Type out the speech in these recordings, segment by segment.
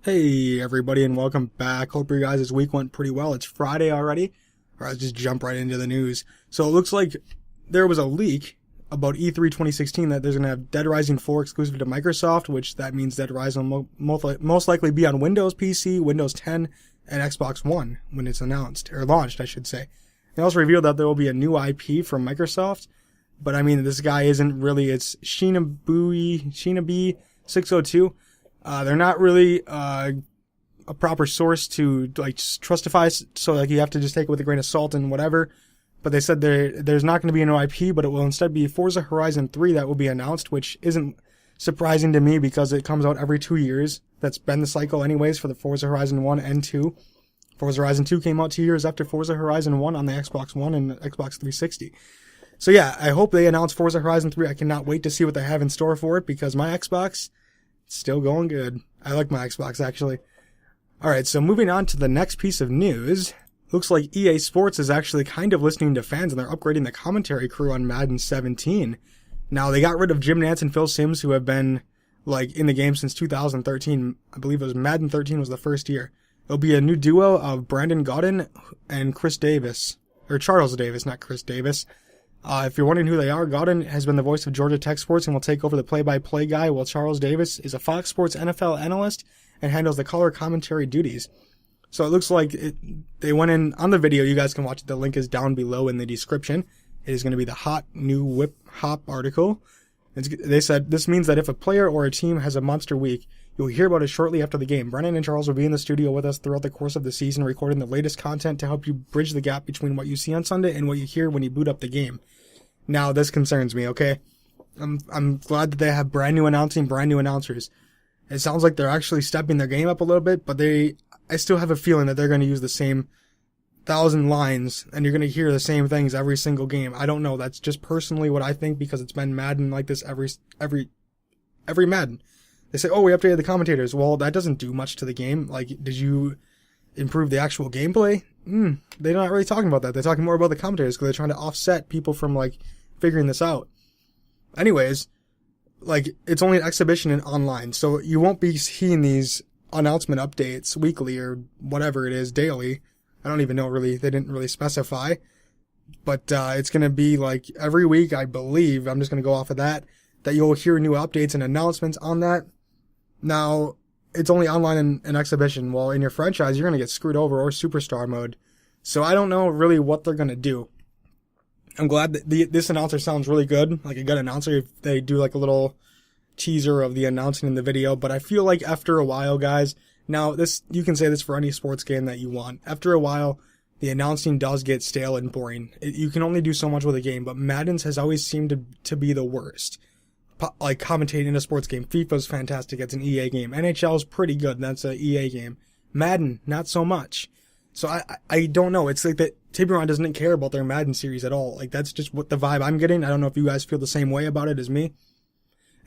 Hey everybody and welcome back. Hope your guys' week went pretty well. It's Friday already. Or I'll just jump right into the news. So it looks like there was a leak about E3 2016 that there's going to have Dead Rising 4 exclusive to Microsoft, which that means Dead Rising will most likely be on Windows PC, Windows 10, and Xbox One when it's announced, or launched I should say. They also revealed that there will be a new IP from Microsoft, but I mean this guy isn't really, it's Shinabi 602. They're not really a proper source to like trustify, so like you have to just take it with a grain of salt and whatever. But they said there's not going to be a new IP, but it will instead be Forza Horizon 3 that will be announced, which isn't surprising to me because it comes out every 2 years. That's been the cycle anyways for the Forza Horizon 1 and 2. Forza Horizon 2 came out 2 years after Forza Horizon 1 on the Xbox One and Xbox 360. So yeah, I hope they announce Forza Horizon 3. I cannot wait to see what they have in store for it because my Xbox, still going good. I like my Xbox, actually. Alright, so moving on to the next piece of news. Looks like EA Sports is actually kind of listening to fans, and they're upgrading the commentary crew on Madden 17. Now, they got rid of Jim Nantz and Phil Simms, who have been, like, in the game since 2013. I believe it was Madden 13 was the first year. It'll be a new duo of Brandon Gaudin and Chris Davis. Or Charles Davis, not Chris Davis. If you're wondering who they are, Gaudin has been the voice of Georgia Tech Sports and will take over the play-by-play guy, while Charles Davis is a Fox Sports NFL analyst and handles the color commentary duties. So it looks like they went in on the video. You guys can watch it. The link is down below in the description. It is going to be the hot new whip hop article. They said this means that if a player or a team has a monster week, you'll hear about it shortly after the game. Brennan and Charles will be in the studio with us throughout the course of the season, recording the latest content to help you bridge the gap between what you see on Sunday and what you hear when you boot up the game. Now, this concerns me, okay? I'm glad that they have brand new announcing, brand new announcers. It sounds like they're actually stepping their game up a little bit, but I still have a feeling that they're going to use the same 1,000 lines, and you're going to hear the same things every single game. I don't know. That's just personally what I think, because it's been Madden like this every Madden. They say, oh, we updated the commentators. Well, that doesn't do much to the game. Like, did you improve the actual gameplay? They're not really talking about that. They're talking more about the commentators because they're trying to offset people from, like, figuring this out. Anyways, like, it's only an exhibition and online, so you won't be seeing these announcement updates weekly or whatever it is, daily. I don't even know really. They didn't really specify. But it's going to be, like, every week, I believe. I'm just going to go off of that you'll hear new updates and announcements on that. Now, it's only online and exhibition. Well, in your franchise, you're going to get screwed over, or superstar mode. So I don't know really what they're going to do. I'm glad that this announcer sounds really good, like a good announcer, if they do like a little teaser of the announcing in the video. But I feel like after a while, guys, now this, you can say this for any sports game that you want. After a while, the announcing does get stale and boring. You can only do so much with a game, but Madden's has always seemed to be the worst. Like commentating a sports game. FIFA's fantastic. It's an EA game. NHL's pretty good. That's an EA game. Madden, not so much. So I don't know. It's like that Tiburon doesn't care about their Madden series at all. Like, that's just what the vibe I'm getting. I don't know if you guys feel the same way about it as me.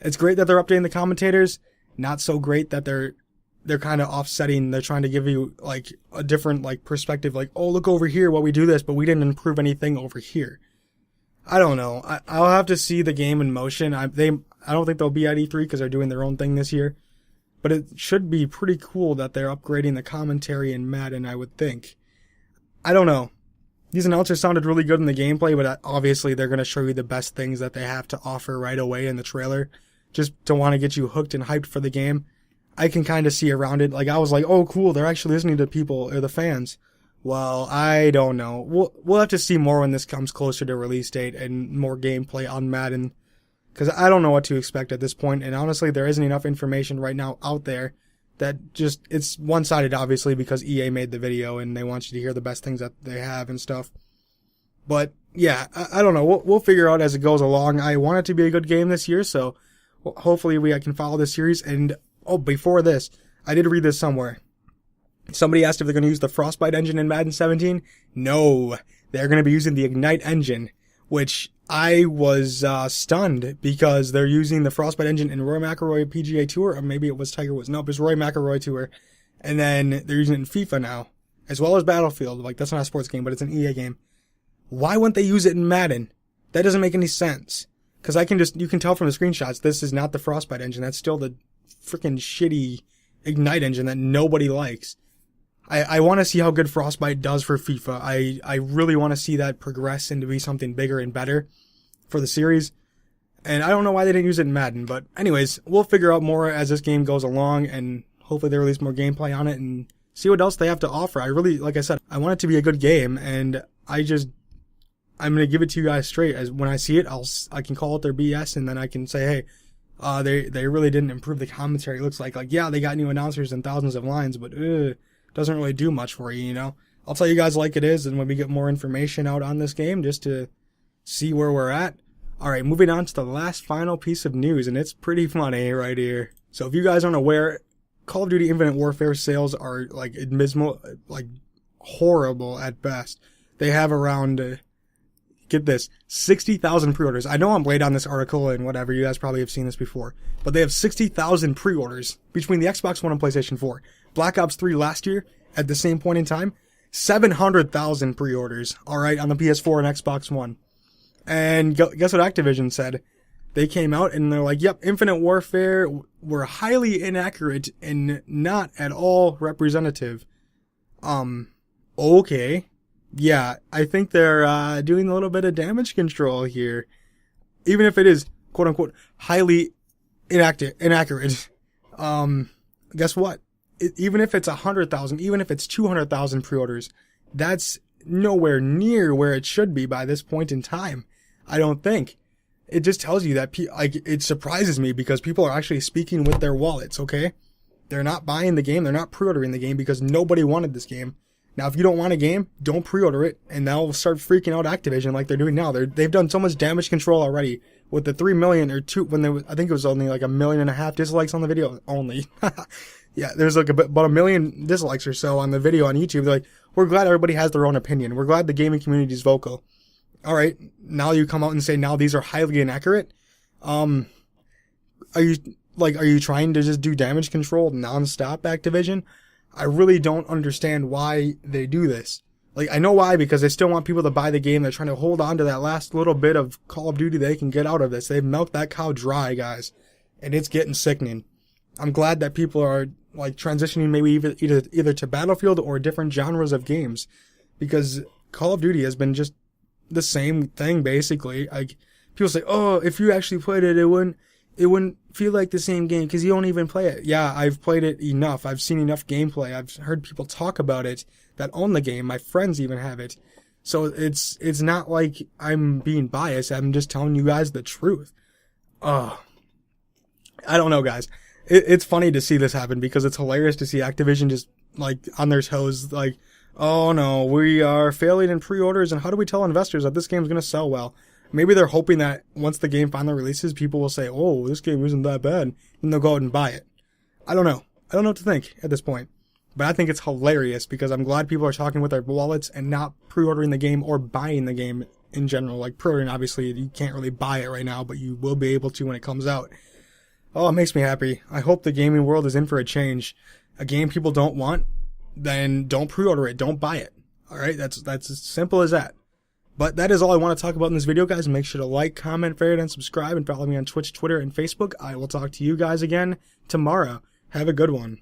It's great that they're updating the commentators. Not so great that they're kind of offsetting. They're trying to give you like a different like perspective. Like, oh, look over here while we do this, but we didn't improve anything over here. I don't know. I'll have to see the game in motion. I don't think they'll be at E3 because they're doing their own thing this year. But it should be pretty cool that they're upgrading the commentary in Madden, I would think. I don't know. These announcers sounded really good in the gameplay, but obviously they're going to show you the best things that they have to offer right away in the trailer, just to want to get you hooked and hyped for the game. I can kind of see around it. Like, I was like, oh, cool, they're actually listening to people, or the fans. Well, I don't know. We'll have to see more when this comes closer to release date and more gameplay on Madden. Because I don't know what to expect at this point, and honestly, there isn't enough information right now out there that just, it's one-sided, obviously, because EA made the video, and they want you to hear the best things that they have and stuff. But, yeah, I don't know. We'll figure out as it goes along. I want it to be a good game this year, so hopefully I can follow this series. And, oh, before this, I did read this somewhere. Somebody asked if they're going to use the Frostbite engine in Madden 17. No, they're going to be using the Ignite engine, which I was stunned because they're using the Frostbite engine in Roy McIlroy PGA Tour, or maybe it was Tiger Woods. Nope, it was Roy McIlroy Tour. And then they're using it in FIFA now, as well as Battlefield. Like, that's not a sports game, but it's an EA game. Why wouldn't they use it in Madden? That doesn't make any sense. Because you can tell from the screenshots, this is not the Frostbite engine. That's still the freaking shitty Ignite engine that nobody likes. I want to see how good Frostbite does for FIFA. I really want to see that progress into be something bigger and better for the series. And I don't know why they didn't use it in Madden, but anyways, we'll figure out more as this game goes along, and hopefully they release more gameplay on it and see what else they have to offer. I really, like I said, I want it to be a good game, and I'm going to give it to you guys straight. As when I see it, I can call it their BS, and then I can say, hey, they really didn't improve the commentary. It looks like yeah, they got new announcers and thousands of lines, but doesn't really do much for you, you know? I'll tell you guys like it is, and when we get more information out on this game, just to see where we're at. Alright, moving on to the last final piece of news, and it's pretty funny right here. So if you guys aren't aware, Call of Duty Infinite Warfare sales are like abysmal, like horrible at best. They have around, get this, 60,000 pre-orders. I know I'm late on this article and whatever, you guys probably have seen this before, but they have 60,000 pre-orders between the Xbox One and PlayStation 4. Black Ops 3 last year, at the same point in time, 700,000 pre-orders, alright, on the PS4 and Xbox One. And guess what Activision said? They came out and they're like, yep, Infinite Warfare were highly inaccurate and not at all representative. Okay. Yeah, I think they're doing a little bit of damage control here. Even if it is, quote unquote, highly inaccurate. Guess what? Even if it's 100,000, even if it's 200,000 pre-orders, that's nowhere near where it should be by this point in time. I don't think. It just tells you that, it surprises me because people are actually speaking with their wallets, okay? They're not buying the game, they're not pre-ordering the game because nobody wanted this game. Now, if you don't want a game, don't pre-order it, and they'll start freaking out Activision like they're doing now. They've done so much damage control already with the 3 million or 2, I think it was only like 1.5 million dislikes on the video only. Yeah, there's like about 1 million dislikes or so on the video on YouTube. They're like, we're glad everybody has their own opinion. We're glad the gaming community is vocal. All right, now you come out and say now these are highly inaccurate. Are you trying to just do damage control nonstop, Activision? I really don't understand why they do this. Like, I know why, because they still want people to buy the game. They're trying to hold on to that last little bit of Call of Duty they can get out of this. They've milked that cow dry, guys, and it's getting sickening. I'm glad that people are like transitioning maybe either to Battlefield or different genres of games, because Call of Duty has been just the same thing basically. Like, people say, oh, if you actually played it, it wouldn't feel like the same game because you don't even play it. Yeah, I've played it enough. I've seen enough gameplay. I've heard people talk about it that own the game. My friends even have it. So it's not like I'm being biased. I'm just telling you guys the truth. I don't know, guys. It's funny to see this happen because it's hilarious to see Activision just like on their toes, like, oh no, we are failing in pre-orders, and how do we tell investors that this game's going to sell well? Maybe they're hoping that once the game finally releases, people will say, oh, this game isn't that bad, and they'll go out and buy it. I don't know. I don't know what to think at this point. But I think it's hilarious because I'm glad people are talking with their wallets and not pre-ordering the game or buying the game in general. Like, pre-ordering, obviously, you can't really buy it right now, but you will be able to when it comes out. Oh, it makes me happy. I hope the gaming world is in for a change. A game people don't want, then don't pre-order it. Don't buy it. All right? That's as simple as that. But that is all I want to talk about in this video, guys. Make sure to like, comment, favorite, and subscribe, and follow me on Twitch, Twitter, and Facebook. I will talk to you guys again tomorrow. Have a good one.